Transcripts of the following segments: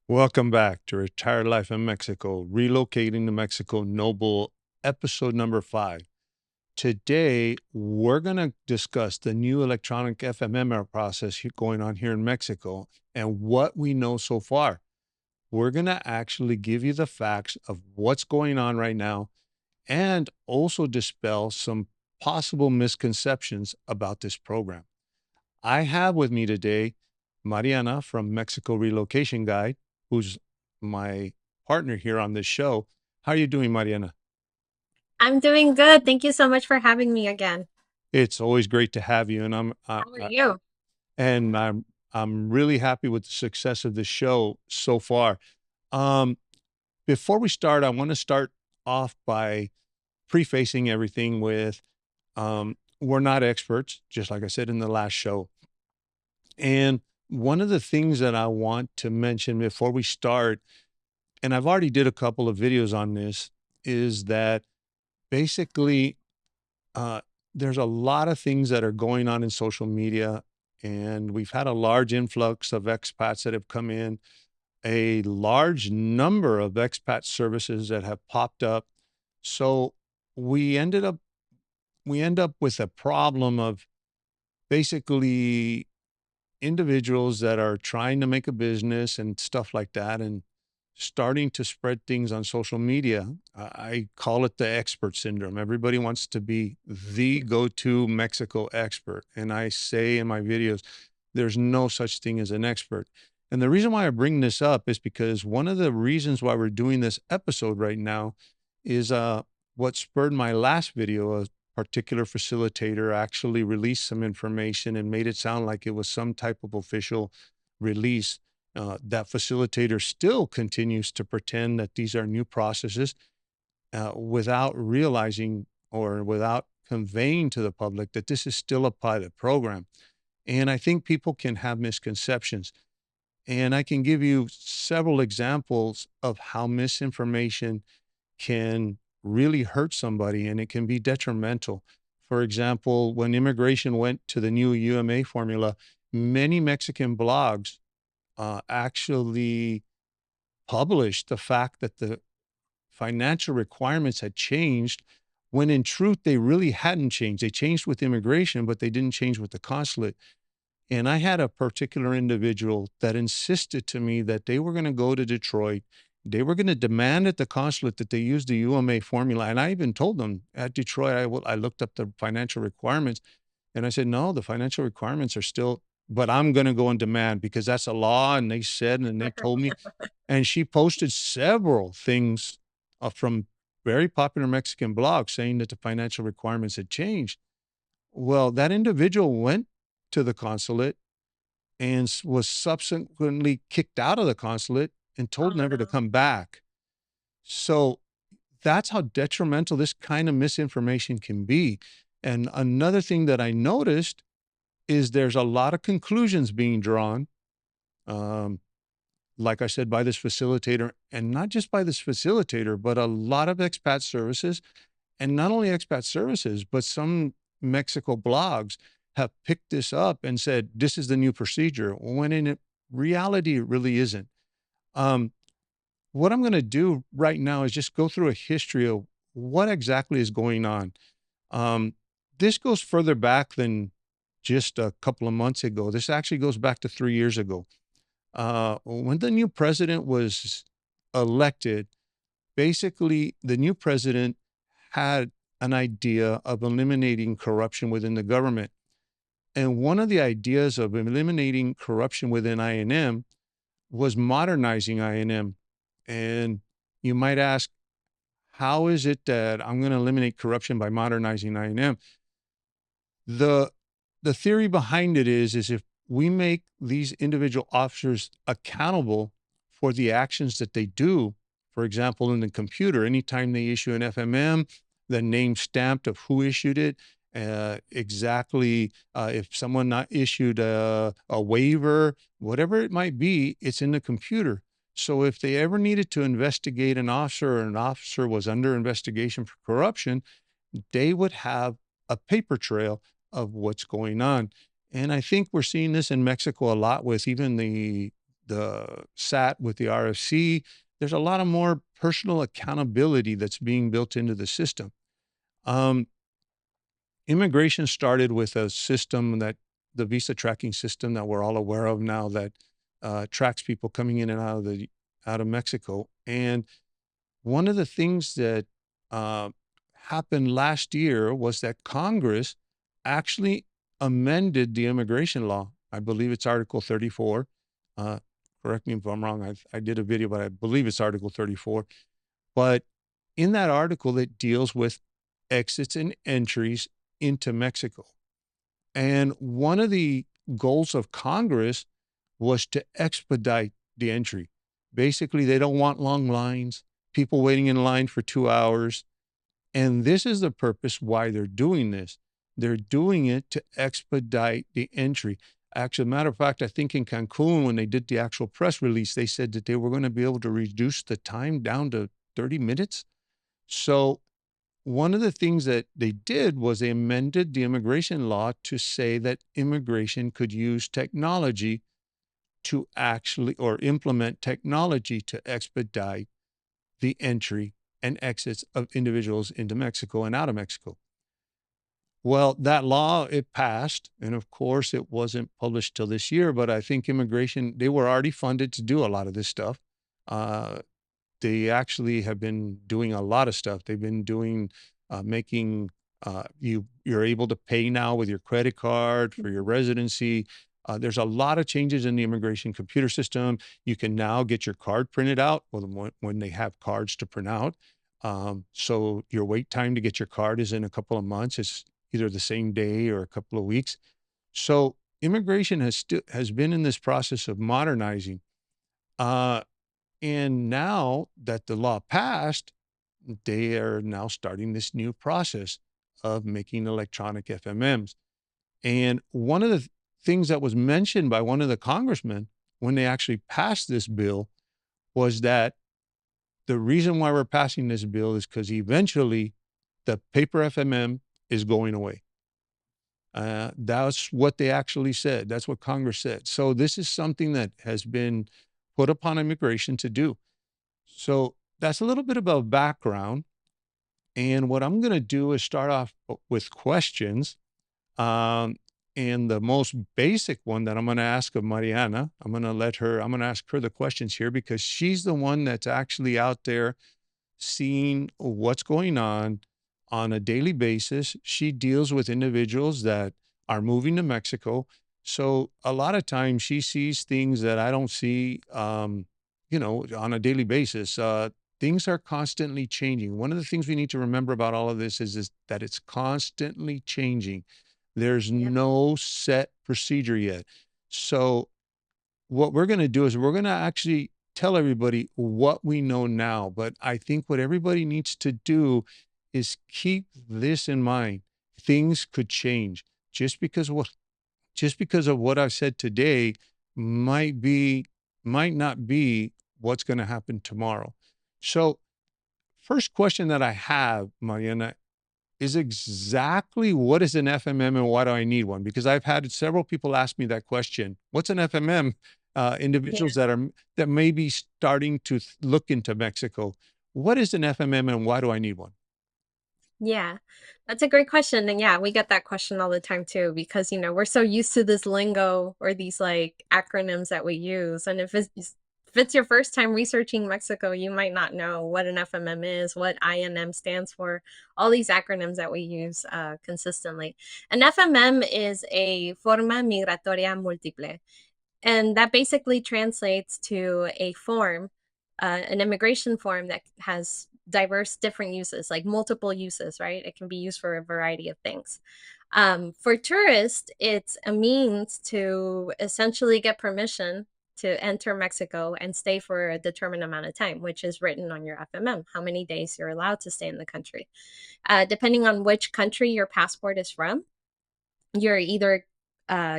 Welcome back to Retired Life in Mexico, Relocating to Mexico No Bull, episode number 5. Today, we're going to discuss the new electronic FMM process going on here in Mexico and what we know so far. We're going to actually give you the facts of what's going on right now and also dispel some possible misconceptions about this program. I have with me today Mariana from Mexico Relocation Guide, who's my partner here on this show. How are you doing, Mariana? I'm doing good. Thank you so much for having me again. It's always great to have you, and How are you? I'm really happy with the success of the show so far. Um, Before we start, I want to start off by prefacing everything with we're not experts, just like I said in the last show. And one of the things that I want to mention before we start, and I've already did a couple of videos on this, is that basically uh, there's a lot of things that are going on in social media, and we've had a large influx of expats that have come in, a large number of expat services that have popped up. So we ended up we end up with a problem of basically individuals that are trying to make a business and stuff like that and starting to spread things on social media. I call it the expert syndrome. Everybody wants to be the go-to Mexico expert. And I say in my videos, there's no such thing as an expert. And the reason why I bring this up is because one of the reasons why we're doing this episode right now is what spurred my last video. A particular facilitator actually released some information and made it sound like it was some type of official release. That facilitator still continues to pretend that these are new processes without realizing or without conveying to the public that this is still a pilot program. And I think people can have misconceptions. And I can give you several examples of how misinformation can really hurt somebody and it can be detrimental. For example, when immigration went to the new UMA formula, many Mexican blogs actually published the fact that the financial requirements had changed when in truth they really hadn't changed. They changed with immigration, but they didn't change with the consulate. And I had a particular individual that insisted to me that they were going to go to Detroit. They were going to demand at the consulate that they use the UMA formula. And I even told them at Detroit, I looked up the financial requirements and I said, no, the financial requirements are still, but I'm going to go and demand because that's a law. And they said, and they told me, and she posted several things from very popular Mexican blogs saying that the financial requirements had changed. Well, that individual went to the consulate and was subsequently kicked out of the consulate and told Oh never to no. come back. So that's how detrimental this kind of misinformation can be. And another thing that I noticed is there's a lot of conclusions being drawn, um, like I said, by this facilitator, and not just by this facilitator, but a lot of expat services, and not only expat services, but some Mexico blogs have picked this up and said, this is the new procedure, when in reality, it really isn't. Um, what I'm going to do right now is just go through a history of what exactly is going on. Um, this goes further back than just a couple of months ago. This actually goes back to 3 years ago. When the new president was elected, basically the new president had an idea of eliminating corruption within the government. And one of the ideas of eliminating corruption within INM was modernizing INM. And you might ask, how is it that I'm going to eliminate corruption by modernizing INM? The the theory behind it is if we make these individual officers accountable for the actions that they do, for example, in the computer, anytime they issue an FMM, the name stamped of who issued it, exactly if someone not issued a waiver, whatever it might be, it's in the computer. So if they ever needed to investigate an officer or an officer was under investigation for corruption, they would have a paper trail of what's going on. And I think we're seeing this in Mexico a lot with even the SAT with the RFC. There's a lot of more personal accountability that's being built into the system. Um, Immigration started with a system that the visa tracking system that we're all aware of now that tracks people coming in and out of Mexico. And one of the things that uh, happened last year was that Congress actually amended the immigration law. I believe it's Article 34. Uh, Correct me if I'm wrong. I did a video, but I believe it's Article 34. But in that article, it deals with exits and entries into Mexico. And one of the goals of Congress was to expedite the entry. Basically, they don't want long lines, people waiting in line for 2 hours. And this is the purpose why they're doing this. They're doing it to expedite the entry. Actually, matter of fact, I think in Cancun, when they did the actual press release, they said that they were going to be able to reduce the time down to 30 minutes. So one of the things that they did was they amended the immigration law to say that immigration could use technology to actually or implement technology to expedite the entry and exits of individuals into Mexico and out of Mexico. Well, that law, it passed. And of course, it wasn't published till this year, but I think immigration, they were already funded to do a lot of this stuff. Uh, they actually have been doing a lot of stuff. They've been doing making you're able to pay now with your credit card for your residency. There's a lot of changes in the immigration computer system. You can now get your card printed out when they have cards to print out. So your wait time to get your card is in a couple of months. It's either the same day or a couple of weeks. So immigration has been in this process of modernizing. Uh, and now that the law passed, they are now starting this new process of making electronic FMMs. And one of the things that was mentioned by one of the congressmen when they actually passed this bill was that the reason why we're passing this bill is because eventually the paper FMM is going away. That's what they actually said. That's what Congress said. So this is something that has been put upon immigration to do. So that's a little bit about background. And what I'm going to do is start off with questions. Um, and the most basic one that I'm going to ask of Mariana, I'm going to ask her the questions here because she's the one that's actually out there seeing what's going on a daily basis. She deals with individuals that are moving to Mexico. So a lot of times she sees things that I don't see, on a daily basis. Things are constantly changing. One of the things we need to remember about all of this is that it's constantly changing. There's Yeah. no set procedure yet. So what we're going to do is we're going to actually tell everybody what we know now. But I think what everybody needs to do is keep this in mind. Things could change just because of what I've said today might be, might not be what's going to happen tomorrow. So first question that I have, Mariana, is exactly what is an FMM and why do I need one? Because I've had several people ask me that question. What's an FMM? Yeah. Individuals that may be starting to look into Mexico. What is an FMM and why do I need one? Yeah, that's a great question. And yeah, we get that question all the time too, because, we're so used to this lingo or these like acronyms that we use. And if it's your first time researching Mexico, you might not know what an FMM is, what INM stands for, all these acronyms that we use consistently. An FMM is a forma migratoria múltiple. And that basically translates to a form, an immigration form that has diverse different uses, like multiple uses, right? It can be used for a variety of things. For tourists, it's a means to essentially get permission to enter Mexico and stay for a determined amount of time, which is written on your FMM, how many days you're allowed to stay in the country. Depending on which country your passport is from, you're either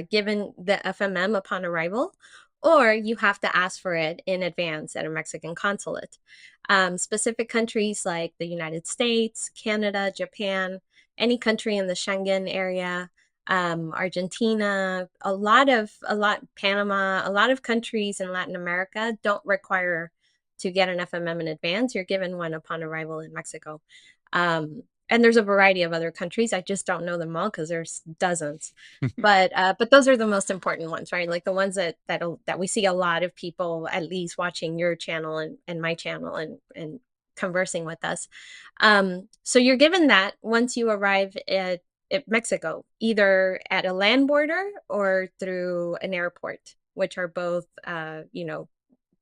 given the FMM upon arrival, or you have to ask for it in advance at a Mexican consulate. Specific countries like the United States, Canada, Japan, any country in the Schengen area, Argentina, Panama, a lot of countries in Latin America don't require to get an FMM in advance. You're given one upon arrival in Mexico. And there's a variety of other countries. I just don't know them all because there's dozens. But those are the most important ones, right? Like the ones that we see a lot of people at least watching your channel and my channel and conversing with us. So you're given that once you arrive at Mexico, either at a land border or through an airport, which are both,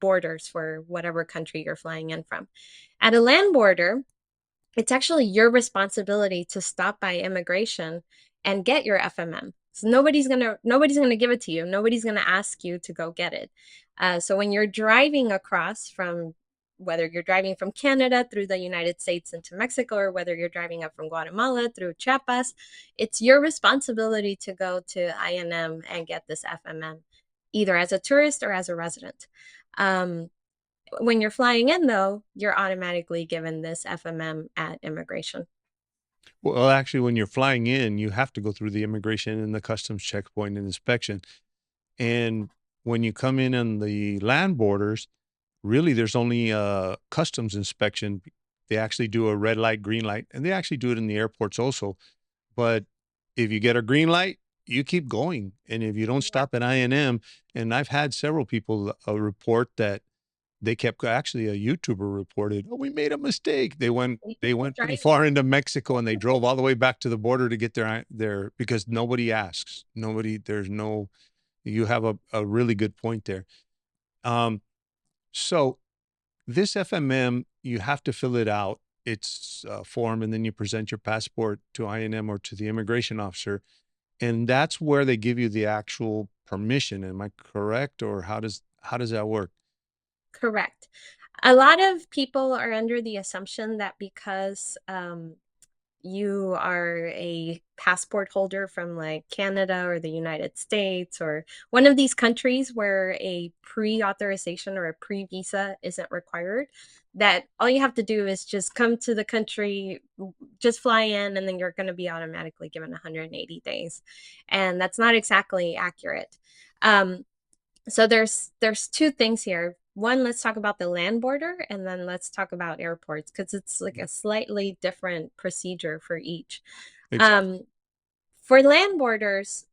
borders for whatever country you're flying in from. At a land border, it's actually your responsibility to stop by immigration and get your FMM. So nobody's gonna give it to you. Nobody's gonna ask you to go get it. So when you're driving across from whether you're driving from Canada through the United States into Mexico or whether you're driving up from Guatemala through Chiapas, it's your responsibility to go to INM and get this FMM, either as a tourist or as a resident. When you're flying in, though, you're automatically given this FMM at immigration. Well, actually, when you're flying in, you have to go through the immigration and the customs checkpoint and inspection. And when you come in on the land borders, really there's only a customs inspection. They actually do a red light, green light, and they actually do it in the airports also. But if you get a green light, you keep going. And if you don't Yeah. stop at INM, and I've had several people report that they kept actually a YouTuber reported, "Oh, we made a mistake." They went pretty Right. far into Mexico and they drove all the way back to the border to get their because nobody asks. Nobody there's no you have a really good point there. Um, so this FMM, you have to fill it out. It's a form, and then you present your passport to INM or to the immigration officer, and that's where they give you the actual permission. Am I correct, or how does that work? Correct. A lot of people are under the assumption that because you are a passport holder from like Canada or the United States or one of these countries where a pre-authorization or a pre-visa isn't required, that all you have to do is just come to the country, just fly in, and then you're going to be automatically given 180 days. And that's not exactly accurate. Um, so there's two things here. One, let's talk about the land border, and then let's talk about airports because it's like a slightly different procedure for each. Exactly. Um, for land borders,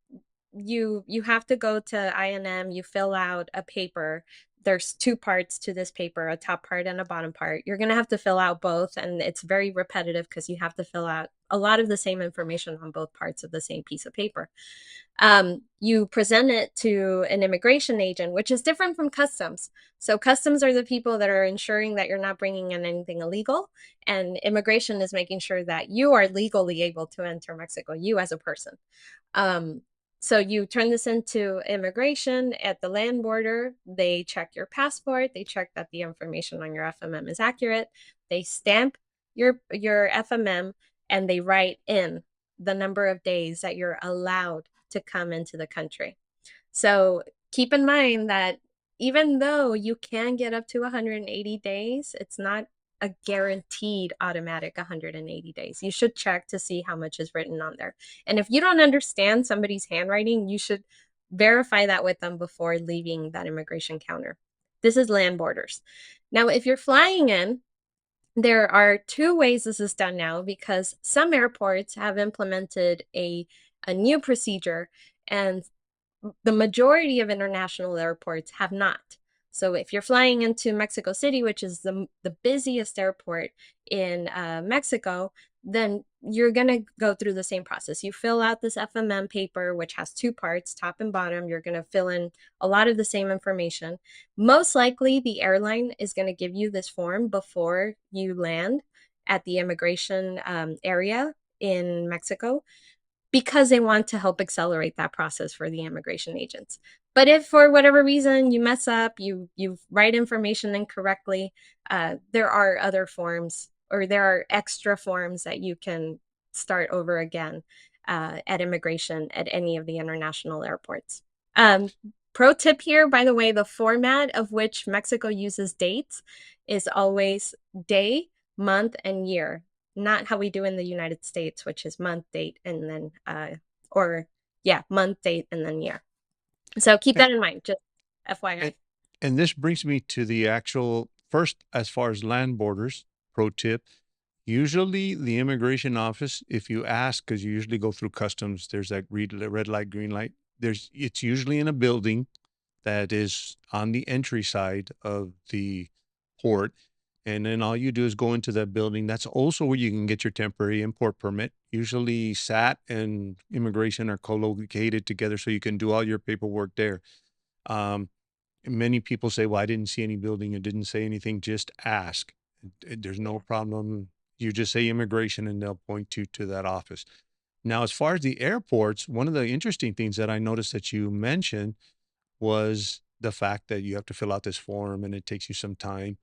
you have to go to INM, you fill out a paper. There's two parts to this paper, a top part and a bottom part. You're going to have to fill out both, and it's very repetitive because you have to fill out a lot of the same information on both parts of the same piece of paper. You present it to an immigration agent, which is different from customs. So customs are the people that are ensuring that you're not bringing in anything illegal, and immigration is making sure that you are legally able to enter Mexico, you as a person. Um, so you turn this into immigration at the land border. They check your passport. They check that the information on your FMM is accurate. They stamp your FMM and they write in the number of days that you're allowed to come into the country. So keep in mind that even though you can get up to 180 days, it's not a guaranteed automatic 180 days. You should check to see how much is written on there. And if you don't understand somebody's handwriting, you should verify that with them before leaving that immigration counter. This is land borders. Now, if you're flying in, there are two ways this is done now because some airports have implemented a new procedure and the majority of international airports have not. So if you're flying into Mexico City, which is the busiest airport in Mexico, then you're going to go through the same process. You fill out this FMM paper, which has two parts, top and bottom. You're going to fill in a lot of the same information. Most likely, the airline is going to give you this form before you land at the immigration area in Mexico because they want to help accelerate that process for the immigration agents. But if for whatever reason you mess up, you write information incorrectly, there are other forms or there are extra forms that you can start over again at immigration at any of the international airports. Um, Pro tip here, by the way, the format of which Mexico uses dates is always day, month, and year, not how we do in the United States, which is month, date, and then or yeah, month, date, and then year. So keep that in mind, just And, FYI. and this brings me to the actual first, as far as land borders, pro tip. Usually, the immigration office, if you ask, because you usually go through customs, there's that red light, green light. It's usually in a building that is on the entry side of the port. And then all you do is go into that building. That's also where you can get your temporary import permit. Usually, SAT and immigration are co-located together, so you can do all your paperwork there. Um, Many people say, "Well, I didn't see any building. It didn't say anything." Just ask. There's no Yeah. problem. You just say immigration, and they'll point you to that office. Now, as far as the airports, one of the interesting things that I noticed that you mentioned was the fact that you have to fill out this form and it takes you some time.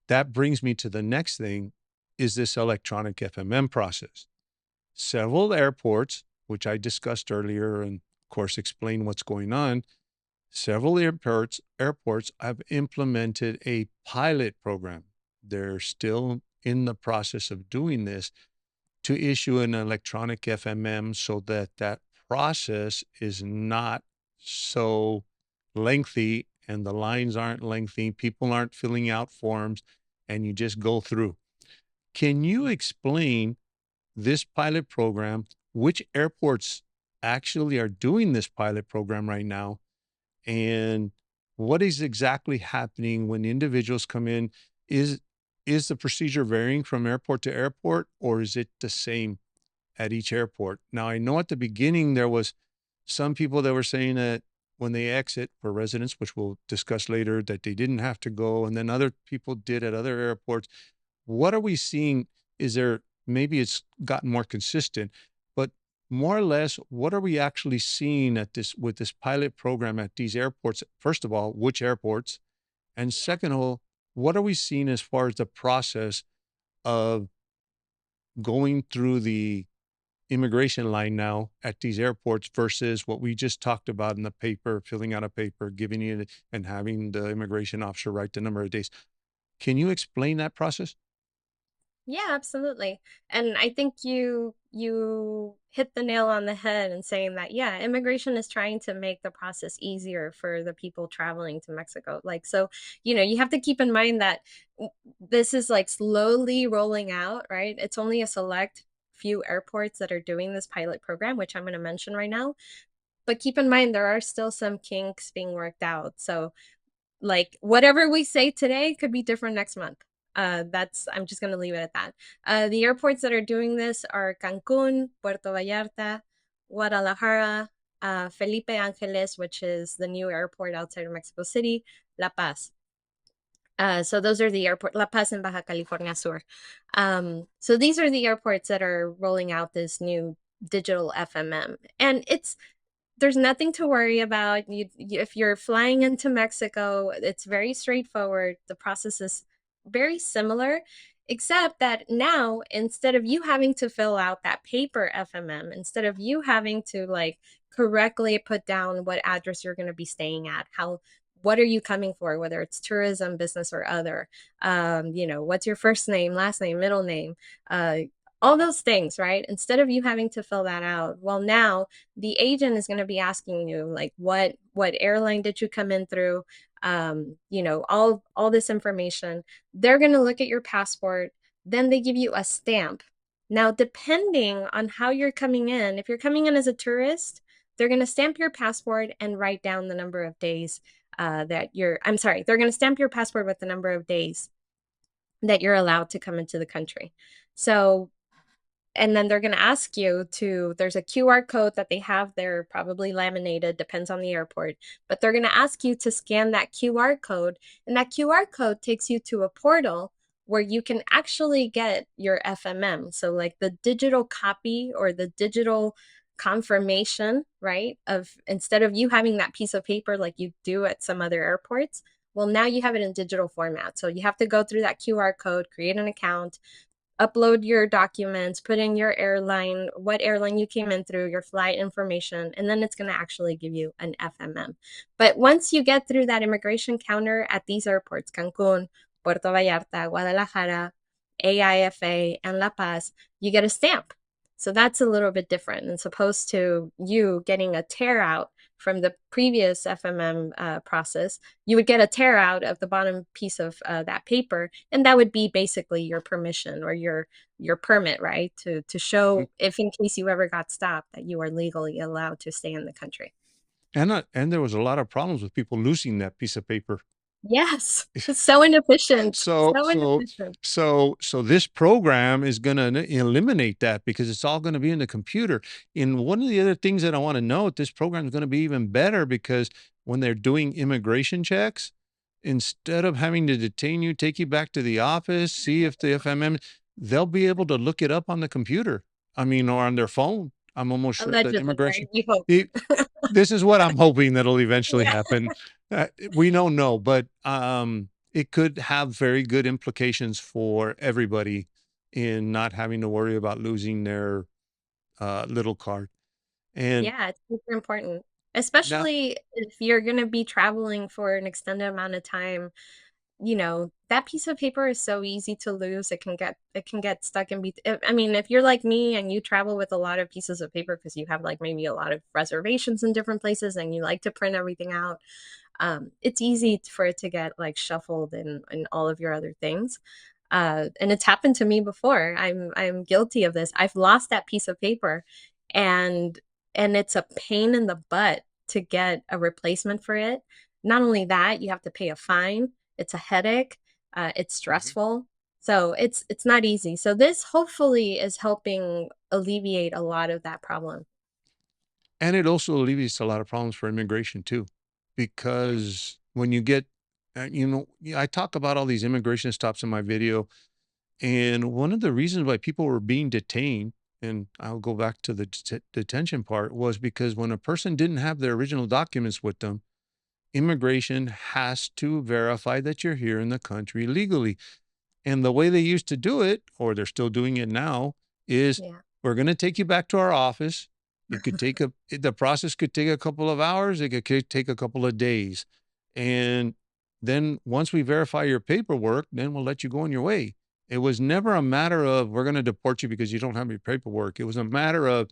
That brings me to the next thing, is this electronic FMM process. Several airports, which I discussed earlier and of course explain what's going on, several airports have implemented a pilot program. They're still in the process of doing this to issue an electronic FMM so that that process is not so lengthy and the lines aren't lengthy, people aren't filling out forms, and you just go through. Can you explain this pilot program, which airports actually are doing this pilot program right now, and what is exactly happening when individuals come in? Is is the procedure varying from airport to airport, or is it the same at each airport? Now, I know at the beginning there was some people that were saying that when they exit for residents, which we'll discuss later, that they didn't have to go, and then other people did at other airports. What are we seeing? Is there, maybe it's gotten more consistent, but more or less, what are we actually seeing at this with this pilot program at these airports? First of all, which airports? And Yeah. second of all, what are we seeing as far as the process of going through the immigration line now at these airports versus what we just talked about in the paper, filling out a paper, giving it, and having the immigration officer write the number of days? Can you explain that process? Yeah, absolutely. And I think you hit the nail on the head in saying that, yeah, immigration is trying to make the process easier for the people traveling to Mexico. Like, so, you have to keep in mind that this is like slowly rolling out, right? It's only a select few airports that are doing this pilot program, which I'm going to mention right now. But keep in mind, there are still some kinks being worked out. So like whatever we say today could be different next month. That's I'm just gonna leave it at that. The airports that are doing this are Cancun, Puerto Vallarta, Guadalajara, Felipe Angeles, which is the new airport outside of Mexico City, La Paz. So those are the airport, La Paz and Baja California Sur. So these are the airports that are rolling out this new digital FMM, and there's nothing to worry about. If you're flying into Mexico, it's very straightforward. The process is very similar, except that now instead of you having to fill out that paper FMM, instead of you having to like correctly put down what address you're going to be staying at, what are you coming for, whether it's tourism, business, or other, what's your first name, last name, middle name, uh, all those things, right? Instead of you having to fill that out, well, now the agent is going to be asking you like what airline did you come in through, all this information. They're going to look at your passport, then they give you a stamp. Now, depending on how you're coming in, if you're coming in as a tourist, they're going to stamp your passport and write down the number of days I'm sorry, they're going to stamp your passport with the number of days that you're allowed to come into the country. So, and then they're going to ask you there's a QR code that they have there, probably laminated, depends on the airport, but they're going to ask you to scan that QR code, and that QR code takes you to a portal where you can actually get your FMM. So like the digital copy or the digital confirmation, right? Of instead of you having that piece of paper like you do at some other airports, well, now you have it in digital format. So you have to go through that QR code, create an account, upload your documents, put in your airline, what airline you came in through, your flight information, and then it's going to actually give you an FMM. But once you get through that immigration counter at these airports, Cancun, Puerto Vallarta, Guadalajara, AIFA, and La Paz, you get a stamp. So that's a little bit different, as opposed to you getting a tear out from the previous FMM process. You would get a tear out of the bottom piece of that paper, and that would be basically your permission or your permit, right? To Mhm. show if in case you ever got stopped that you are legally allowed to stay in the country. And there was a lot of problems with people losing that piece of paper. Yes, it's so inefficient, So so so inefficient. so this program is gonna eliminate that because it's all gonna be in the computer. And one of the other things that I wanna note, this program is gonna be even better because when they're doing immigration checks, instead of having to detain you, take you back to the office, see if the FMM, they'll be able to look it up on the computer. I mean, or on their phone. I'm almost sure that Allegedly, immigration right? We hope. it this is what I'm hoping that'll eventually Yeah. happen. We don't know, but it could have very good implications for everybody in not having to worry about losing their little card. And Yeah, it's super important, now, especially if you're going to be traveling for an extended amount of time. That piece of paper is so easy to lose. It can get stuck in I mean, if you're like me and you travel with a lot of pieces of paper because you have like maybe a lot of reservations in different places and you like to print everything out, it's easy for it to get like shuffled in all of your other things. And it's happened to me before. I'm guilty of this. I've lost that piece of paper, and it's a pain in the butt to get a replacement for it. Not only that, you have to pay a fine. It's a headache. It's mhm. stressful. So it's not easy. So this hopefully is helping alleviate a lot of that problem. And it also alleviates a lot of problems for immigration too, because when you get, I talk about all these immigration stops in my video. And one of the reasons why people were being detained, and I'll go back to the detention part, was because when a person didn't have their original documents with them, immigration has to verify that you're here in the country legally. And the way they used to do it, or they're still doing it now, is Yeah. we're going to take you back to our office. The process could take a couple of hours. It could take a couple of days. And then once we verify your paperwork, then we'll let you go on your way. It was never a matter of we're going to deport you because you don't have your paperwork. It was a matter of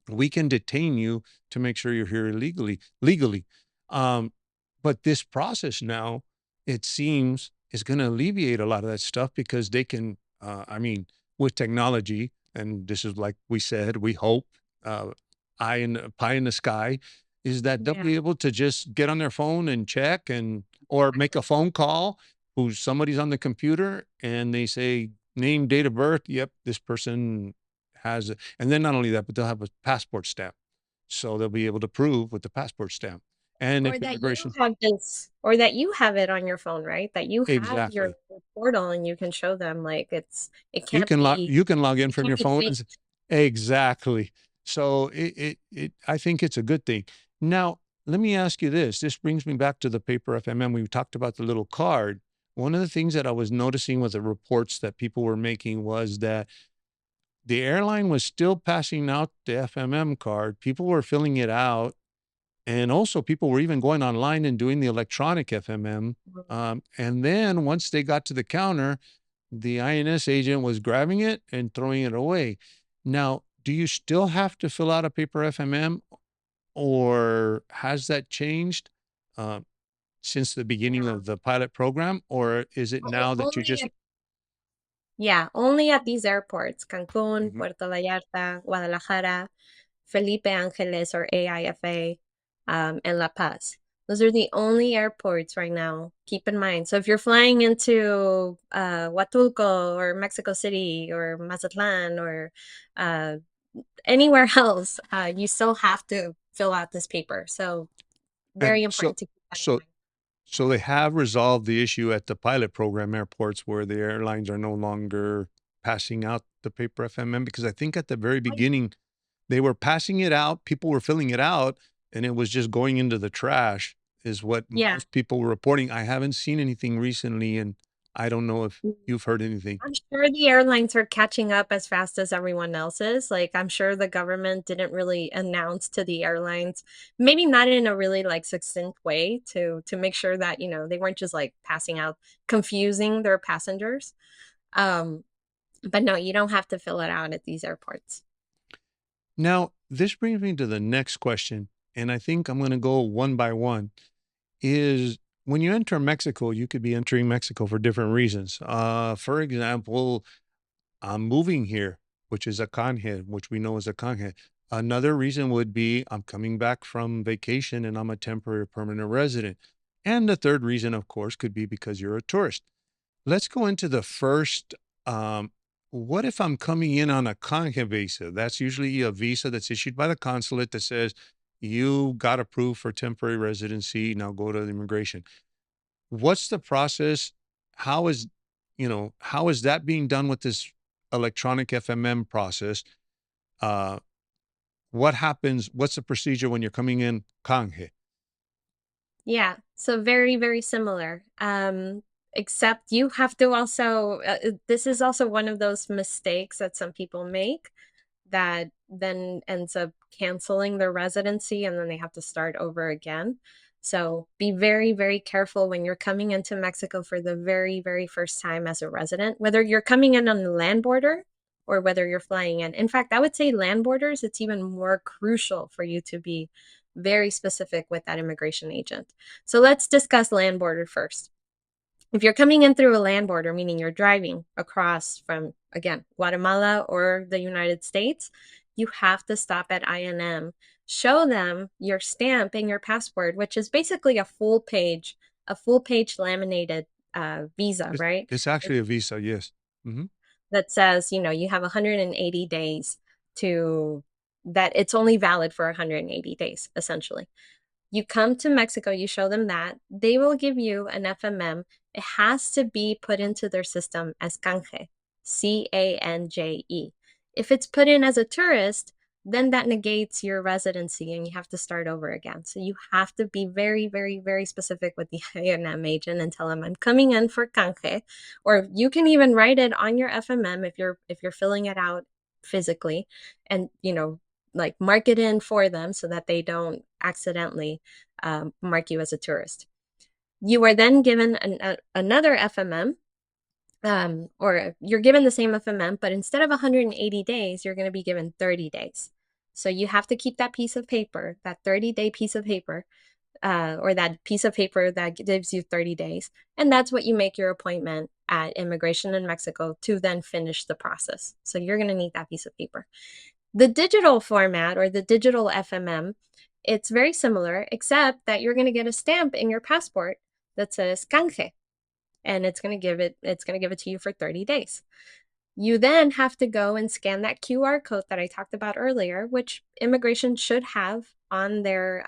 we can detain you to make sure you're here legally. Um, but this process now, it seems, is going to alleviate a lot of that stuff because they can, I mean, with technology, and this is like we said, we hope, uh, pie in the sky, is that they'll Yeah. be able to just get on their phone and check and or make a phone call who somebody's on the computer and they say name, date of birth. Yep, this person has it. And then not only that, but they'll have a passport stamp. So they'll be able to prove with the passport stamp. And Or if that you immigration, have this, or that you have it on your phone, right? That you have your exactly. portal and you can show them like it can't be You can log in it from can't your be phone and faked. exactly. So I think it's a good thing. Now, let me ask you this. This brings me back to the paper FMM. We talked about the little card. One of the things that I was noticing with the reports that people were making was that the airline was still passing out the FMM card. People were filling it out. And also, people were even going online and doing the electronic FMM. And then once they got to the counter, the INS agent was grabbing it and throwing it away. Now, do you still have to fill out a paper FMM, or has that changed uh, since the beginning Yeah. of the pilot program, or is it now that you Only just? only at these airports, Cancun, Mhm. Puerto Vallarta, Guadalajara, Felipe Ángeles or AIFA, and La Paz. Those are the only airports right now. Keep in mind. So if you're flying into Huatulco or Mexico City or Mazatlan or uh, anywhere else, you still have to fill out this paper. So And very important to keep that in so mind. So they have resolved the issue at the pilot program airports where the airlines are no longer passing out the paper FMM, because I think at the very Oh, yeah. beginning they were passing it out, people were filling it out, and it was just going into the trash, is what Yeah. most people were reporting. I haven't seen anything recently, and I don't know if you've heard anything. I'm sure the airlines are catching up as fast as everyone else is. Like, I'm sure the government didn't really announce to the airlines, maybe not in a really like succinct way to make sure that, they weren't just like passing out, confusing their passengers. Um, but no, you don't have to fill it out at these airports. Now, this brings me to the next question, and I think I'm going to go one by one. Is when you enter Mexico, you could be entering Mexico for different reasons. For example, I'm moving here, which is a canje, which we know as a canje. Another reason would be I'm coming back from vacation and I'm a temporary or permanent resident. And the third reason, of course, could be because you're a tourist. Let's go into the first. Um, what if I'm coming in on a Canje visa? That's usually a visa that's issued by the consulate that says you got approved for temporary residency. Now go to the immigration. What's the process? How is, how is that being done with this electronic FMM process? Uh, what happens? What's the procedure when you're coming in Canje? Yeah, so very, very similar. Except you have to also, this is also one of those mistakes that some people make that then ends up canceling their residency and then they have to start over again. So be very, very careful when you're coming into Mexico for the very, very first time as a resident, whether you're coming in on the land border or whether you're flying in. In fact, I would say land borders, it's even more crucial for you to be very specific with that immigration agent. So let's discuss land border first. If you're coming in through a land border, meaning you're driving across from, again, Guatemala or the United States, you have to stop at INM. Show them your stamp and your passport, which is basically a full page laminated visa, It's, right? it's actually a visa, yes. Hmm. That says, you have 180 days to that it's only valid for 180 days, essentially. You come to Mexico, you show them that, they will give you an FMM. It has to be put into their system as canje, Canje. If it's put in as a tourist, then that negates your residency and you have to start over again. So you have to be very, very, very specific with the INM agent and tell them I'm coming in for canje. Or you can even write it on your FMM if you're filling it out physically and like mark it in for them so that they don't accidentally mark you as a tourist. You are then given another FMM, or you're given the same FMM, but instead of 180 days, you're going to be given 30 days. So you have to keep that piece of paper, that 30-day piece of paper, or that piece of paper that gives you 30 days. And that's what you make your appointment at immigration in Mexico to then finish the process. So you're going to need that piece of paper. The digital format or the digital FMM, it's very similar, except that you're going to get a stamp in your passport that says canje, and it's going to give it to you for 30 days. You then have to go and scan that QR code that I talked about earlier, which immigration should have on their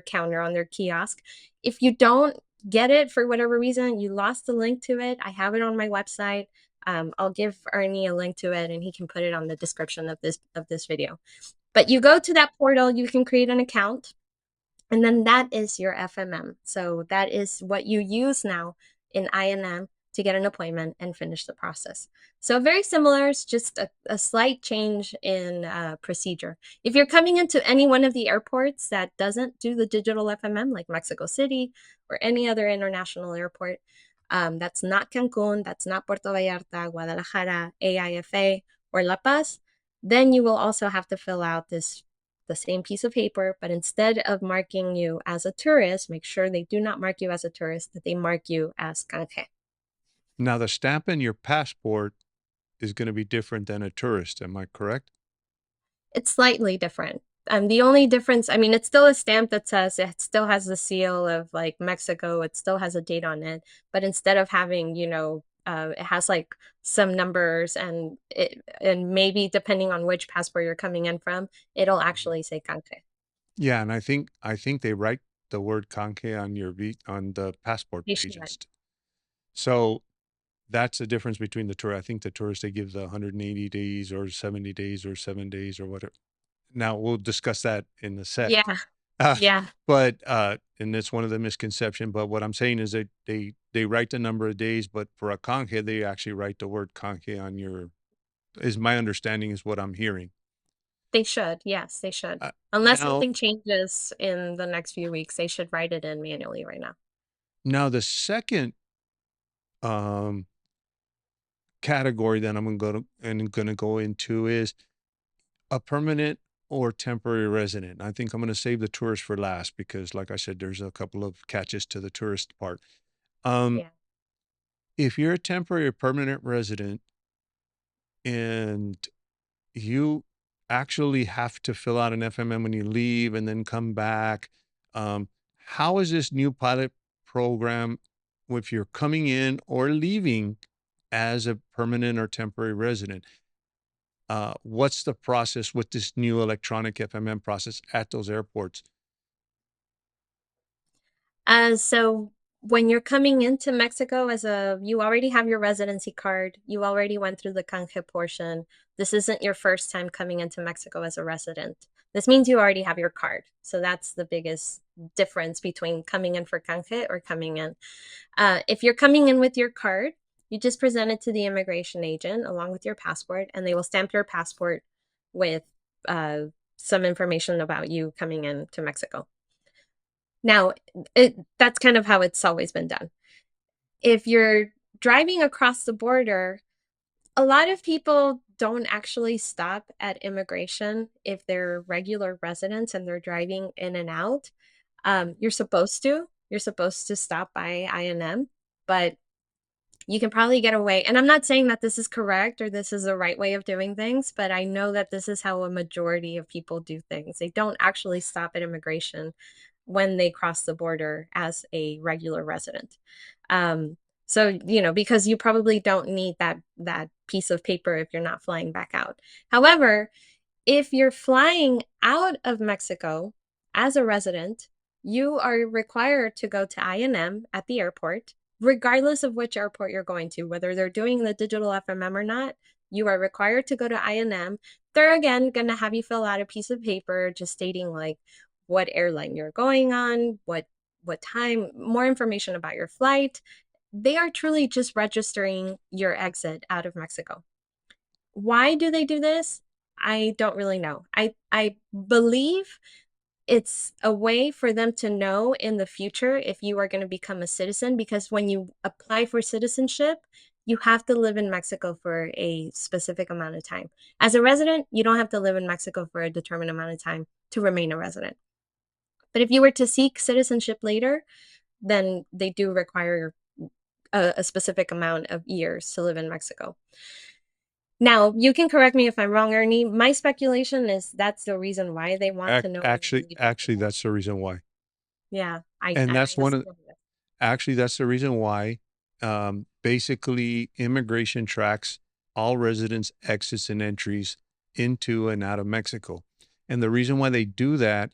counter, on their kiosk. If you don't get it for whatever reason, you lost the link to it, I have it on my website. I'll give Ernie a link to it and he can put it on the description of this video. But you go to that portal, you can create an account, and then that is your FMM. So that is what you use now in INM to get an appointment and finish the process. So very similar, it's just a slight change in procedure. If you're coming into any one of the airports that doesn't do the digital FMM, like Mexico City or any other international airport, that's not Cancun, that's not Puerto Vallarta, Guadalajara, AIFA, or La Paz, then you will also have to fill out the same piece of paper, but instead of marking you as a tourist, make sure they do not mark you as a tourist, that they mark you as canje. Now, the stamp in your passport is going to be different than a tourist. Am I correct? It's slightly different. The only difference, I mean, it's still a stamp that says it still has the seal of like Mexico, it still has a date on it, but instead of having, it has like some numbers and maybe depending on which passport you're coming in from, it'll Mhm. actually say canje. Yeah, and I think they write the word canje on on the passport You page should. instead. So that's the difference between the tour. I think the tourist they give the 180 days or 70 days or 7 days or whatever. Now we'll discuss that in a sec. Yeah, Uh, yeah. but and that's one of the misconception. But what I'm saying is that they write the number of days, but for a canje they actually write the word canje on your. Is my understanding is what I'm hearing. They should. Yes, they should. Unless Now, something changes in the next few weeks, they should write it in manually right now. the second um, category that I'm going to go into is a permanent or temporary resident? I think I'm going to save the tourist for last because, like I said, there's a couple of catches to the tourist part. Um, Yeah. if you're a temporary or permanent resident and you actually have to fill out an FMM when you leave and then come back, um, how is this new pilot program if you're coming in or leaving as a permanent or temporary resident? What's the process with this new electronic FMM process at those airports? So when you're coming into Mexico you already have your residency card, you already went through the canje portion. This isn't your first time coming into Mexico as a resident. This means you already have your card. So that's the biggest difference between coming in for canje or coming in. If you're coming in with your card, you just present it to the immigration agent along with your passport, and they will stamp your passport with uh, some information about you coming in to Mexico. Now, that's kind of how it's always been done. If you're driving across the border, a lot of people don't actually stop at immigration if they're regular residents and they're driving in and out. You're supposed to. You're supposed to stop by INM, but you can probably get away. And I'm not saying that this is correct or this is the right way of doing things, but I know that this is how a majority of people do things. They don't actually stop at immigration when they cross the border as a regular resident. So, because you probably don't need that piece of paper if you're not flying back out. However, if you're flying out of Mexico as a resident, you are required to go to INM at the airport, regardless of which airport you're going to, whether they're doing the digital FMM or not. You are required to go to INM. They're again going to have you fill out a piece of paper just stating like what airline you're going on, what time, more information about your flight. They are truly just registering your exit out of Mexico. Why do they do this? I don't really know. I believe it's a way for them to know in the future if you are going to become a citizen, because when you apply for citizenship, you have to live in Mexico for a specific amount of time. As a resident, you don't have to live in Mexico for a determined amount of time to remain a resident. But if you were to seek citizenship later, then they do require a specific amount of years to live in Mexico. Now, you can correct me if I'm wrong, Ernie. My speculation is that's the reason why they want to know when you're leaving for Actually, that. that's the reason why. Yeah, I And and I that's one of assume that. actually, that's the reason why, basically, immigration tracks all residents' exits and entries into and out of Mexico. And the reason why they do that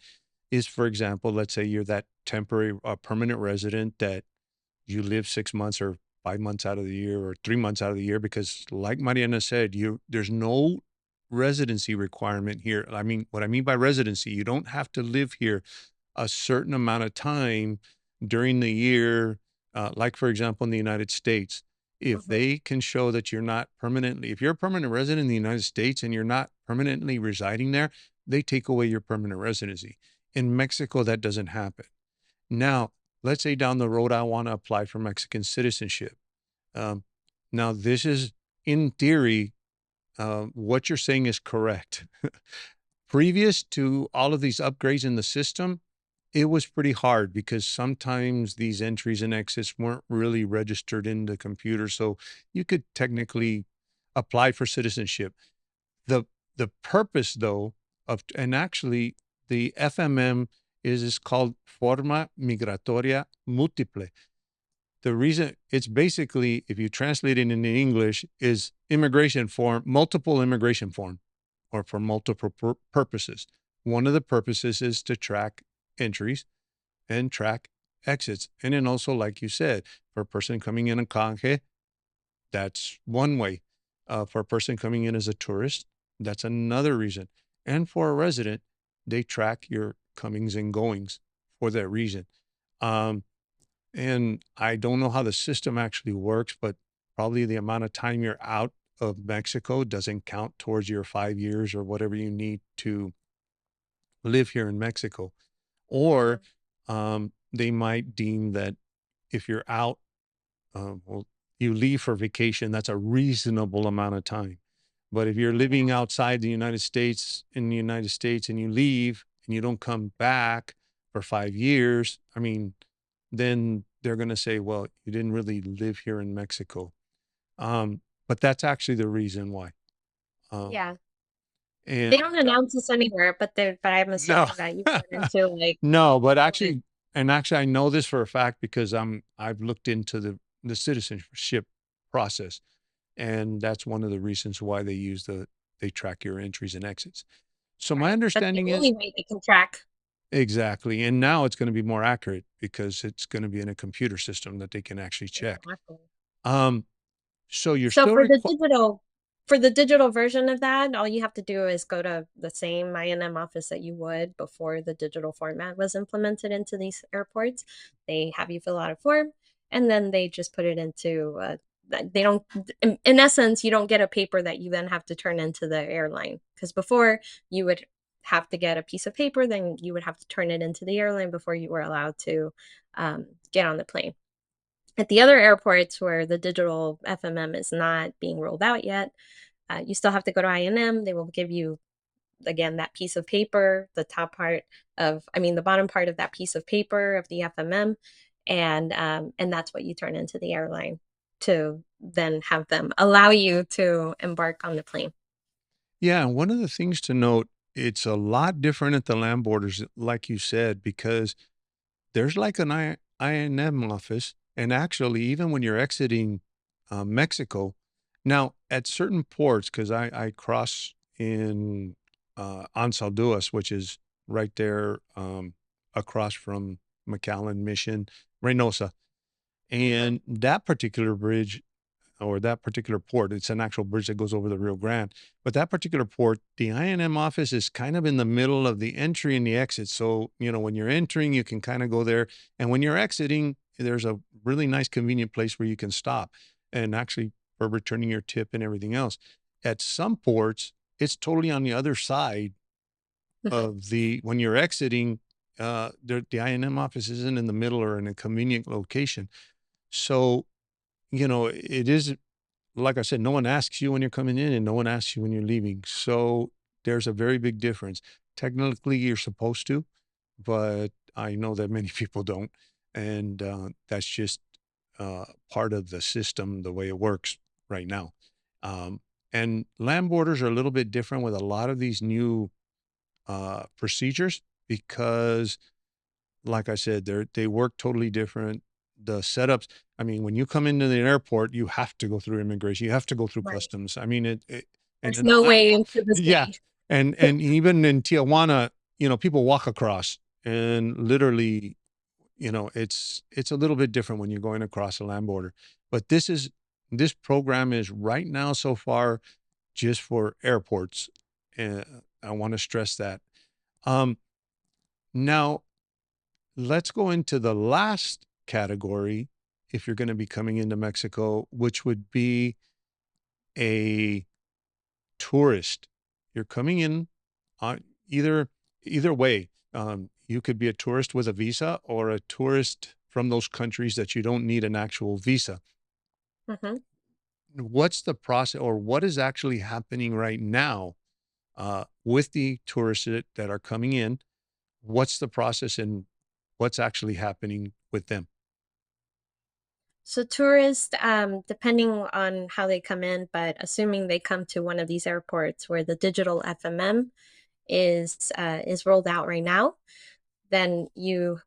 is, for example, let's say you're that temporary, permanent resident that you live 6 months or 5 months out of the year or 3 months out of the year, because, like Mariana said, there's no residency requirement here. I mean, what I mean by residency, you don't have to live here a certain amount of time during the year, like for example, in the United States, if Mhm. they can show that you're not permanently, if you're a permanent resident in the United States and you're not permanently residing there, they take away your permanent residency. In Mexico, that doesn't happen. Now, let's say down the road, I want to apply for Mexican citizenship. Um, now, this is in theory, what you're saying is correct. Previous to all of these upgrades in the system, it was pretty hard because sometimes these entries and exits weren't really registered in the computer. So you could technically apply for citizenship. The the purpose though of, and actually the FMM is called Forma Migratoria Múltiple. The reason it's basically, if you translate it into English, is immigration form, multiple immigration form, or for multiple purposes. One of the purposes is to track entries and track exits. And then also, like you said, for a person coming in a canje, that's one way. For a person coming in as a tourist, that's another reason. And for a resident, they track your comings and goings for that reason. Um, and I don't know how the system actually works, but probably the amount of time you're out of Mexico doesn't count towards your 5 years or whatever you need to live here in Mexico. Yeah. Or they might deem that if you're out, well, you leave for vacation, that's a reasonable amount of time. But if you're living outside the United States, in the United States, and you leave and you don't come back for 5 years, I mean, then they're going to say, well, you didn't really live here in Mexico. But that's actually the reason why. Um, Yeah. They and don't announce this anywhere, but I'm no, assuming that you run into like no, but what actually, I know this for a fact because I've looked into the citizenship process, and that's one of the reasons why they track your entries and exits. So my right. That's the understanding is only way they can track. exactly, and now it's going to be more accurate because it's going to be in a computer system that they can actually check. Exactly. Um, so you're So still for the digital version of that, all you have to do is go to the same INM office that you would before the digital format was implemented into these airports. They have you fill out a form and then they just put it into they don't in essence you don't get a paper that you then have to turn into the airline because before you would have to get a piece of paper, then you would have to turn it into the airline before you were allowed to get on the plane. At the other airports where the digital FMM is not being rolled out yet, you still have to go to INM. They will give you, again, that piece of paper, the top part I mean, the bottom part of that piece of paper of the FMM, and that's what you turn into the airline to then have them allow you to embark on the plane. yeah. And one of the things to note, it's a lot different at the land borders, like you said, because there's like an INM office, and actually, even when you're exiting Mexico, now at certain ports, because I cross in Ansalduas, which is right there across from McAllen Mission, Reynosa, Uh-huh. and that particular bridge or that particular port, it's an actual bridge that goes over the Rio Grande. But that particular port, the INM office is kind of in the middle of the entry and the exit. So, when you're entering, you can kind of go there. And when you're exiting, there's a really nice, convenient place where you can stop and actually for returning your tip and everything else. At some ports, it's totally on the other side of when you're exiting, the INM office isn't in the middle or in a convenient location. So, it is like I said, no one asks you when you're coming in and no one asks you when you're leaving. So there's a very big difference. Technically, you're supposed to, but I know that many people don't. And that's just part of the system, the way it works right now. And land borders are a little bit different with a lot of these new procedures because like I said, they work totally different. The setups, I mean, when you come into the airport, you have to go through immigration. You have to go through Right. customs. I mean, and There's then no way into the yeah, state. and even in Tijuana, people walk across, and literally, it's a little bit different when you're going across the land border. But this program is right now so far just for airports. I want to stress that. Um, Now let's go into the last category if you're going to be coming into Mexico, which would be a tourist. You're coming in on either way. You could be a tourist with a visa or a tourist from those countries that you don't need an actual visa. Hmm. What's the process or what is actually happening right now with the tourists that are coming in? What's the process and what's actually happening with them? So tourists, depending on how they come in, but assuming they come to one of these airports where the digital FMM is rolled out right now, then you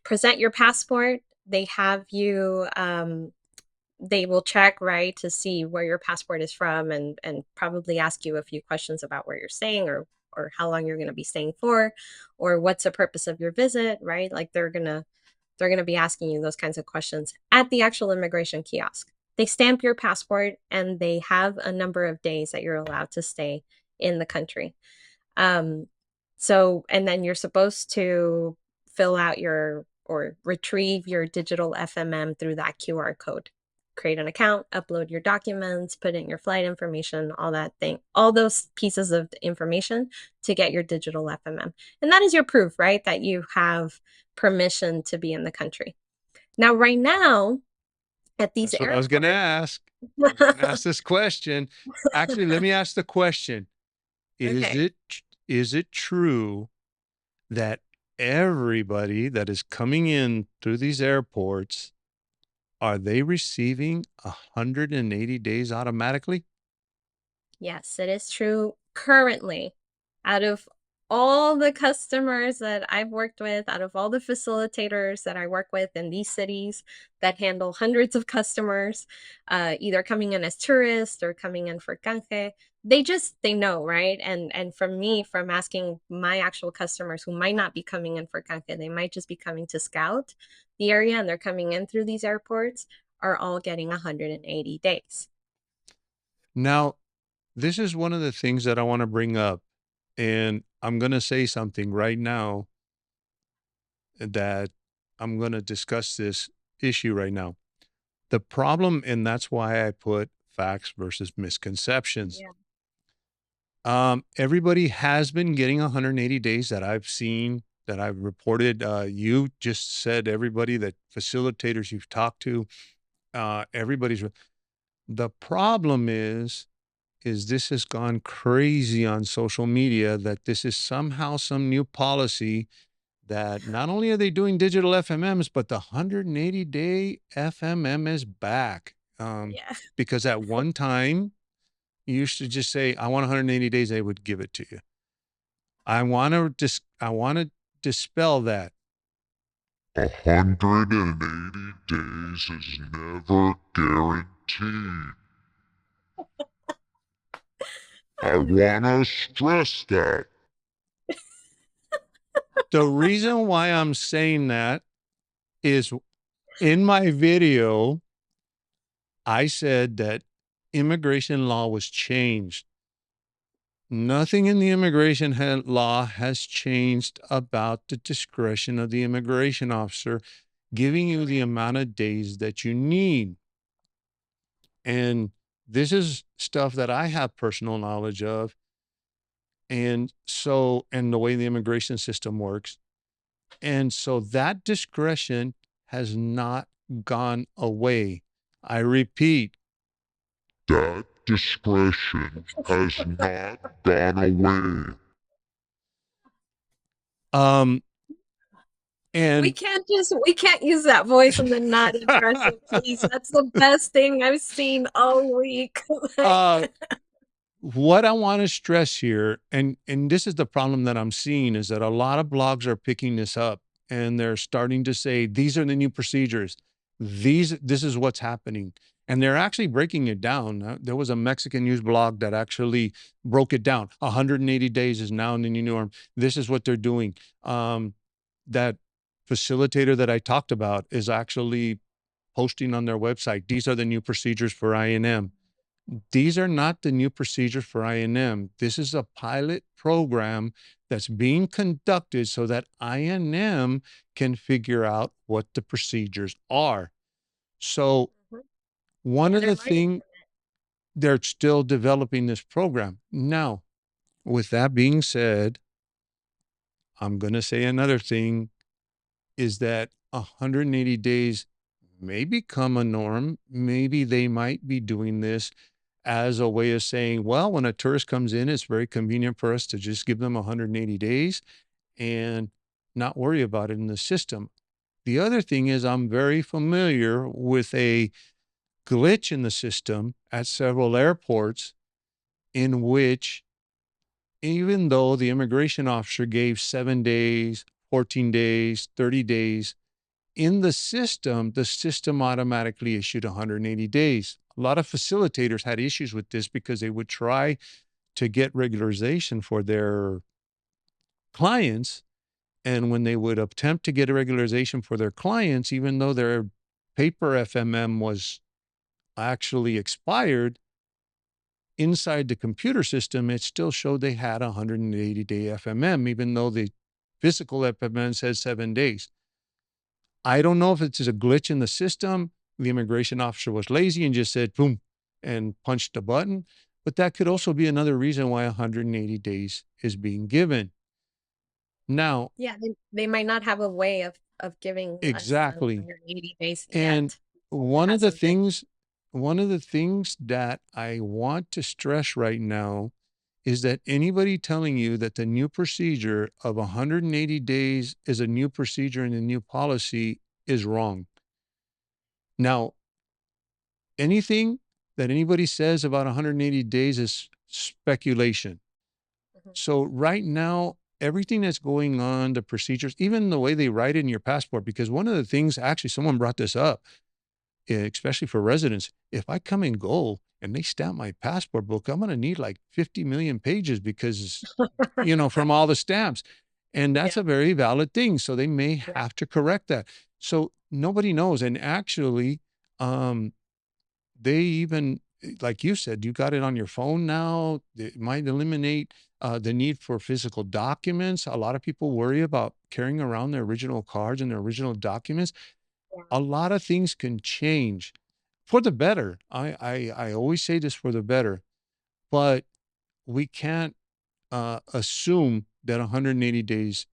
present your passport. They have you they will check, right, to see where your passport is from and probably ask you a few questions about where you're staying or how long you're going to be staying for or what's the purpose of your visit, right? Like they're going to be asking you those kinds of questions at the actual immigration kiosk. They stamp your passport and they have a number of days that you're allowed to stay in the country. Um, and then you're supposed to fill out your or retrieve your digital FMM through that QR code. Create an account, upload your documents, put in your flight information, all that thing, all those pieces of information to get your digital FMM. And that is your proof, right? That you have permission to be in the country. Now, right now, at these That's what I was going to airports, ask. I'm going to ask this question. Actually, let me ask the question. Is Okay. it is it true that everybody that is coming in through these airports, are they receiving 180 days automatically? Yes, it is true currently. Out of all the customers that I've worked with, out of all the facilitators that I work with in these cities that handle hundreds of customers, either coming in as tourists or coming in for canje, they know, right? And from me, from asking my actual customers who might not be coming in for canje, they might just be coming to scout the area and they're coming in through these airports, are all getting 180 days. Now, this is one of the things that I want to bring up. And I'm going to say something right now that I'm going to discuss this issue right now. The problem, and that's why I put facts versus misconceptions. Yeah. Everybody has been getting 180 days that I've seen, that I've reported. You just said everybody that facilitators you've talked to, everybody's. The problem is this has gone crazy on social media that this is somehow some new policy that not only are they doing digital FMMs, but the 180-day FMM is back. Yeah. Because at one time, you used to just say, I want 180 days, they would give it to you. I want to dispel that. 180 days is never guaranteed. I wanna stress that. The reason why I'm saying that is in my video, I said that immigration law was changed. Nothing in the immigration law has changed about the discretion of the immigration officer giving you the amount of days that you need. And this is stuff that I have personal knowledge of. And so, and the way the immigration system works. And so that discretion has not gone away. I repeat, That discretion has not gone away. um, and We can't use that voice and then not address it, please. That's the best thing I've seen all week. Like, uh, what I want to stress here, and this is the problem that I'm seeing, is that a lot of blogs are picking this up and they're starting to say these are the new procedures. This is what's happening. And they're actually breaking it down. There was a Mexican news blog that actually broke it down. 180 days is now in the new norm. This is what they're doing. That facilitator that I talked about is actually posting on their website. These are the new procedures for INM. These are not the new procedures for INM. This is a pilot program that's being conducted so that INM can figure out what the procedures are. So one yeah, of they're the learning. things, they're still developing this program. Now, with that being said, I'm going to say another thing is that 180 days may become a norm. Maybe they might be doing this as a way of saying, well, when a tourist comes in, it's very convenient for us to just give them 180 days and not worry about it in the system. The other thing is, I'm very familiar with a glitch in the system at several airports in which, even though the immigration officer gave 7 days, 14 days, 30 days, in the system automatically issued 180 days. A lot of facilitators had issues with this because they would try to get regularization for their clients. And when they would attempt to get a regularization for their clients, even though their paper FMM was actually expired, inside the computer system, it still showed they had a 180-day FMM, even though the physical FMM says 7 days. I don't know if it's a glitch in the system. The immigration officer was lazy and just said, boom, and punched the button. But that could also be another reason why 180 days is being given. Now, Yeah, they might not have a way of giving us the exactly. 180 days And yet. one of Has the a bit. things one of the things that I want to stress right now is that anybody telling you that the new procedure of 180 days is a new procedure and a new policy is wrong. Now, anything that anybody says about 180 days is speculation. Mhm. So right now, everything that's going on, the procedures, even the way they write it in your passport, because one of the things, actually, someone brought this up, especially for residents, if I come and go and they stamp my passport book, I'm going to need like 50 million pages because, from all the stamps. And that's Yeah. a very valid thing. So they may Yeah. have to correct that. So nobody knows. And actually, um, they even, like you said, you got it on your phone now. It might eliminate the need for physical documents. A lot of people worry about carrying around their original cards and their original documents. Yeah. A lot of things can change for the better. I always say this, for the better, but we can't assume that 180 days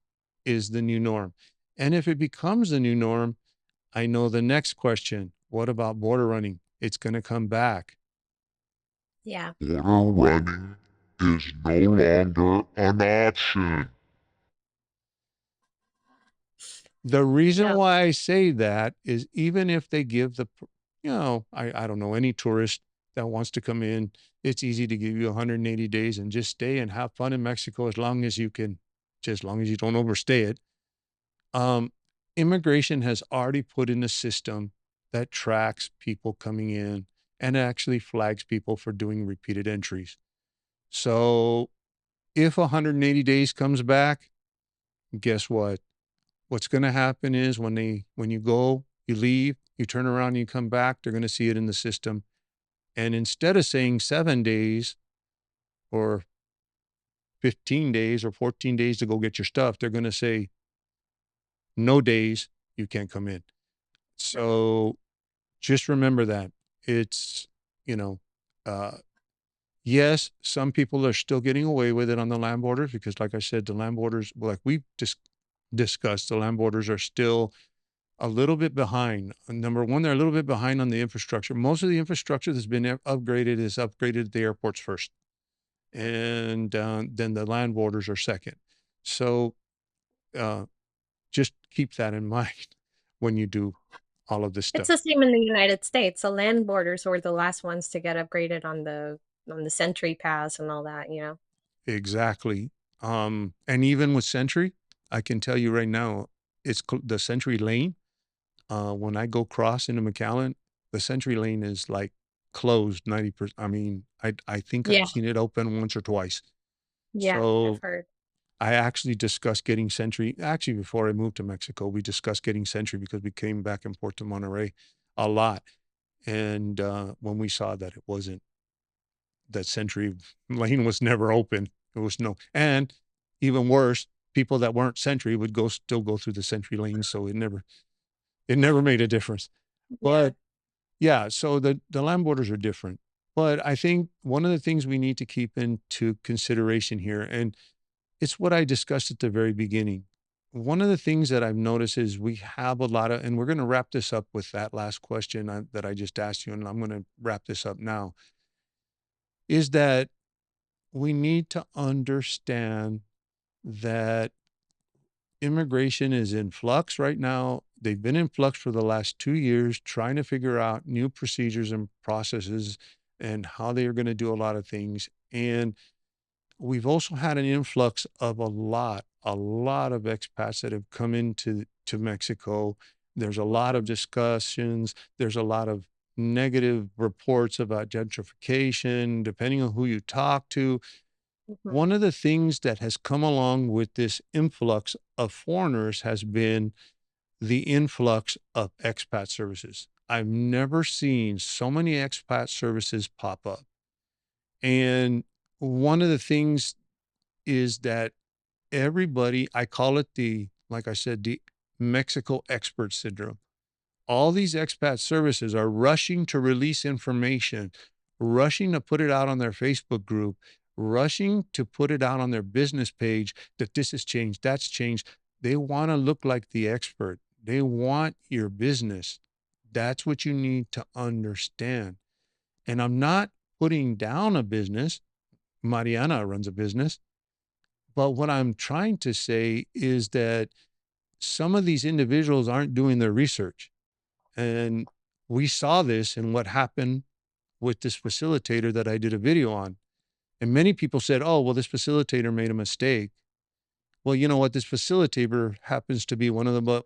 is the new norm. And if it becomes the new norm, I know the next question: what about border running? It's going to come back. Yeah. Border running is no longer an option. The reason Yep. why I say that is, even if they give I don't know, any tourist that wants to come in, it's easy to give you 180 days and just stay and have fun in Mexico as long as you can, just as long as you don't overstay it. Um, Immigration has already put in a system that tracks people coming in and actually flags people for doing repeated entries. So if 180 days comes back, guess what? What's going to happen is, when you go, you leave, you turn around, and you come back, they're going to see it in the system. And instead of saying 7 days or 15 days or 14 days to go get your stuff, they're going to say no days, you can't come in. Right. So just remember that it's, you know, uh, yes, some people are still getting away with it on the land borders because, like I said, the land borders, like we've discussed, the land borders are still a little bit behind. Number one, they're a little bit behind on the infrastructure. Most of the infrastructure that's been upgraded is upgraded at the airports first, and then the land borders are second. So uh, just keep that in mind when you do all of this It's stuff. the same in the United States. The land borders were the last ones to get upgraded on the Sentry Pass and all that, you know. Exactly. And even with Sentry, I can tell you right now, the Sentry lane. When I go cross into McAllen, the Sentry lane is like closed 90%. I mean, I think I've Yeah. seen it open once or twice. Yeah, I've So heard. I actually discussed getting Sentry. Actually, before I moved to Mexico, we discussed getting Sentry because we came back and forth to Monterrey a lot. And when we saw that it wasn't, that Sentry lane was never open, it was no, and even worse, people that weren't Sentry would still go through the Sentry lane. So it never made a difference. Yeah. But yeah, so the land borders are different. But I think one of the things we need to keep into consideration here, and it's what I discussed at the very beginning. One of the things that I've noticed is we have a lot of, and we're going to wrap this up with that last question that I just asked you, and I'm going to wrap this up now, is that we need to understand that immigration is in flux right now. They've been in flux for the last 2 years, trying to figure out new procedures and processes and how they are going to do a lot of things. And we've also had an influx of a lot of expats that have come to Mexico. There's a lot of discussions. There's a lot of negative reports about gentrification, depending on who you talk to. Mhm. One of the things that has come along with this influx of foreigners has been the influx of expat services. I've never seen so many expat services pop up. And one of the things is that everybody, I call it like I said, the Mexico expert syndrome. All these expat services are rushing to release information, rushing to put it out on their Facebook group, rushing to put it out on their business page that this has changed, that's changed. They want to look like the expert. They want your business. That's what you need to understand. And I'm not putting down a business. Mariana runs a business. But what I'm trying to say is that some of these individuals aren't doing their research. And we saw this in what happened with this facilitator that I did a video on. And many people said, oh, well, this facilitator made a mistake. Well, you know what? This facilitator happens to be one of the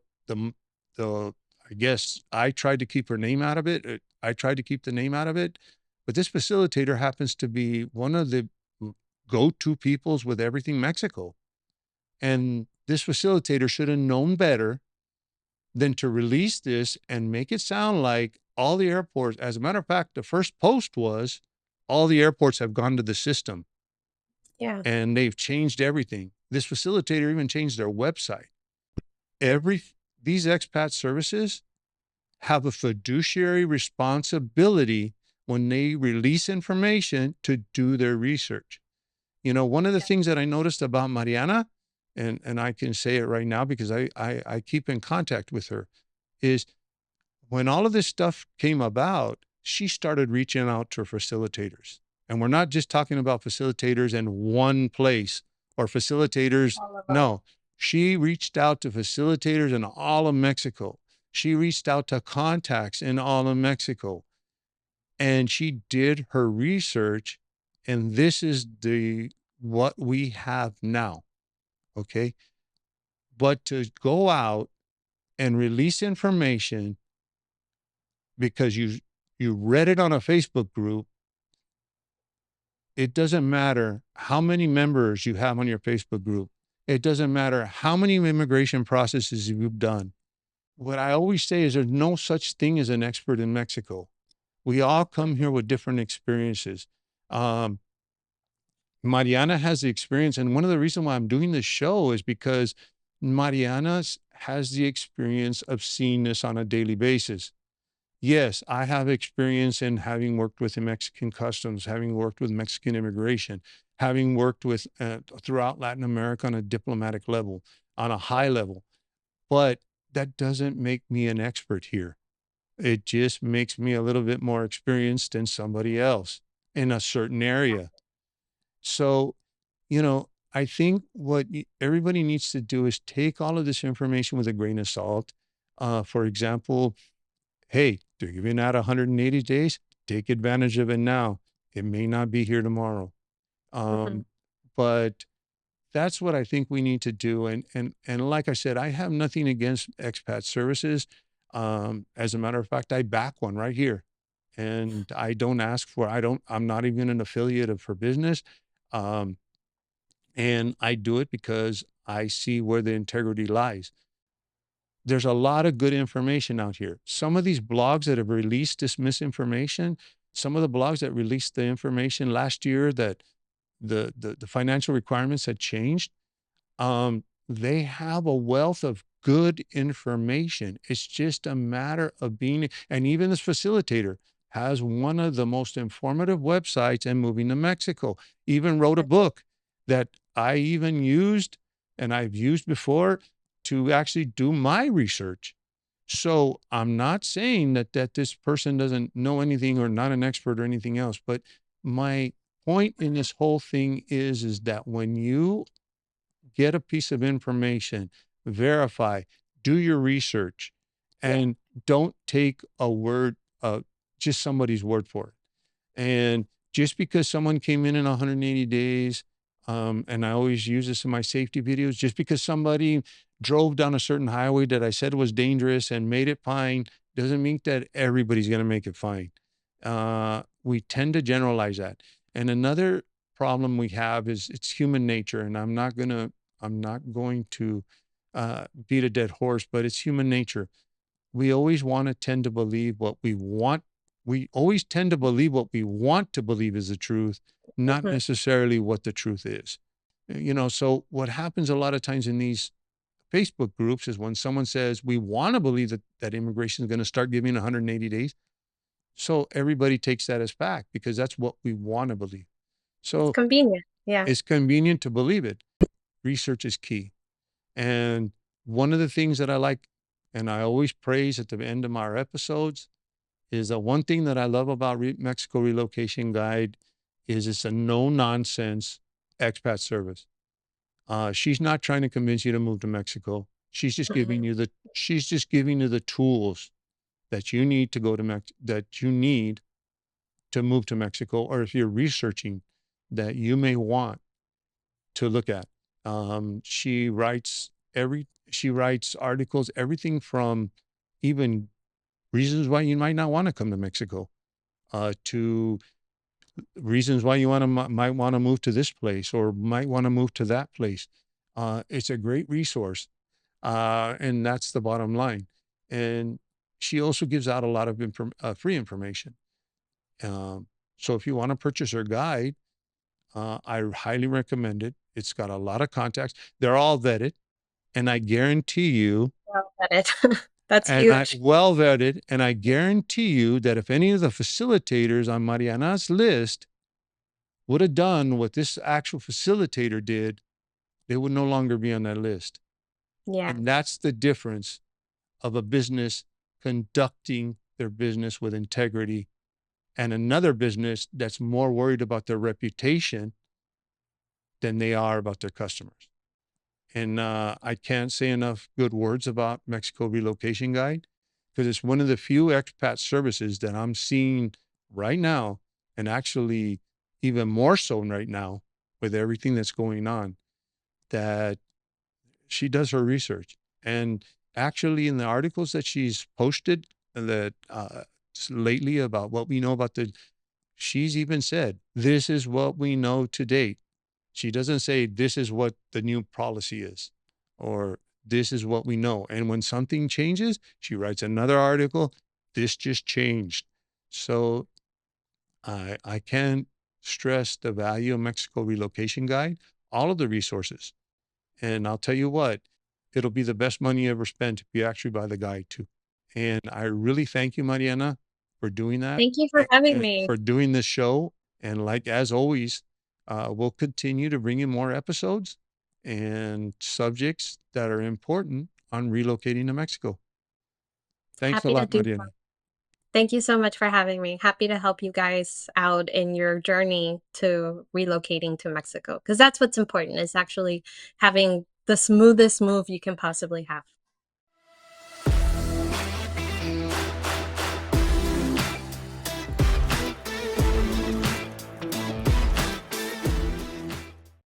I guess I tried to keep her name out of it. I tried to keep the name out of it. But this facilitator happens to be one of the go-to peoples with everything Mexico. And this facilitator should have known better than to release this and make it sound like all the airports, as a matter of fact, the first post was all the airports have gone to the system Yeah. and they've changed everything. This facilitator even changed their website. These expat services have a fiduciary responsibility when they release information to do their research. You know, one of the things that I noticed about Mariana, and I can say it right now because I keep in contact with her, is when all of this stuff came about, she started reaching out to facilitators. And we're not just talking about facilitators in one place or facilitators. All of us. No, she reached out to facilitators in all of Mexico. She reached out to contacts in all of Mexico. And she did her research. And this is what we have now. Okay. But to go out and release information because you read it on a Facebook group, it doesn't matter how many members you have on your Facebook group. It doesn't matter how many immigration processes you've done. What I always say is there's no such thing as an expert in Mexico. We all come here with different experiences. Mariana has the experience. And one of the reasons why I'm doing this show is because Mariana has the experience of seeing this on a daily basis. Yes, I have experience in having worked with the Mexican customs, having worked with Mexican immigration, having worked with throughout Latin America on a diplomatic level, on a high level. But that doesn't make me an expert here. It just makes me a little bit more experienced than somebody else in a certain area. So, you know, I think what everybody needs to do is take all of this information with a grain of salt. For example, hey, they're giving out 180 days. Take advantage of it now. It may not be here tomorrow. Mhm. But that's what I think we need to do. And like I said, I have nothing against expat services. As a matter of fact, I back one right here. And I don't ask for, I'm not even an affiliate of her business. Um, and I do it because I see where the integrity lies. There's a lot of good information out here. Some of these blogs that have released this misinformation, some of the blogs that released the information last year that the financial requirements had changed, they have a wealth of good information. It's just a matter of being, and even this facilitator has one of the most informative websites in moving to Mexico, even wrote a book that I even used and I've used before to actually do my research. So I'm not saying that this person doesn't know anything or not an expert or anything else, but my point in this whole thing is that when you get a piece of information, verify, do your research, and don't take a word, just somebody's word for it. And just because someone came in 180 days, and I always use this in my safety videos, just because somebody drove down a certain highway that I said was dangerous and made it fine, doesn't mean that everybody's going to make it fine. We tend to generalize that. And another problem we have is it's human nature, and I'm not going to beat a dead horse, but it's human nature. We always want to tend to believe what we want. We always tend to believe what we want to believe is the truth, not Mhm. necessarily what the truth is. You know, so what happens a lot of times in these Facebook groups is when someone says, we want to believe that immigration is going to start giving 180 days. So everybody takes that as fact because that's what we want to believe. It's So convenient. Yeah. it's convenient to believe it. Research is key. And one of the things that I like, and I always praise at the end of our episodes, is one thing that I love about Mexico Relocation Guide is it's a no nonsense expat service. She's not trying to convince you to move to Mexico. Mhm. She's just giving you the tools that you need to go to that you need to move to Mexico, or if you're researching that you may want to look at. She writes articles, everything from even reasons why you might not want to come to Mexico, to reasons why you might want to move to this place or might want to move to that place. It's a great resource, and that's the bottom line. And she also gives out a lot of free information. Um, so if you want to purchase her guide, I highly recommend it. It's got a lot of contacts. They're all vetted, and I guarantee you, Well, that it. That's huge. well vetted, and I guarantee you that if any of the facilitators on Mariana's list would have done what this actual facilitator did, they would no longer be on that list. Yeah. And that's the difference of a business conducting their business with integrity and another business that's more worried about their reputation than they are about their customers. And I can't say enough good words about Mexico Relocation Guide because it's one of the few expat services that I'm seeing right now, and actually even more so right now with everything that's going on, that she does her research. And actually in the articles that she's posted that lately about what we know about she's even said, this is what we know to date. She doesn't say this is what the new policy is or this is what we know. And when something changes, she writes another article. This just changed. So I can't stress the value of Mexico Relocation Guide, all of the resources. And I'll tell you what, it'll be the best money you ever spent if you actually buy the guide too. And I really thank you, Mariana, for doing that, Thank you for having me. for doing this show. And like, as always, we'll continue to bring you more episodes and subjects that are important on relocating to Mexico. Thanks a Happy to lot, do so. Mariana. Thank you so much for having me. Happy to help you guys out in your journey to relocating to Mexico, because that's what's important, is actually having the smoothest move you can possibly have.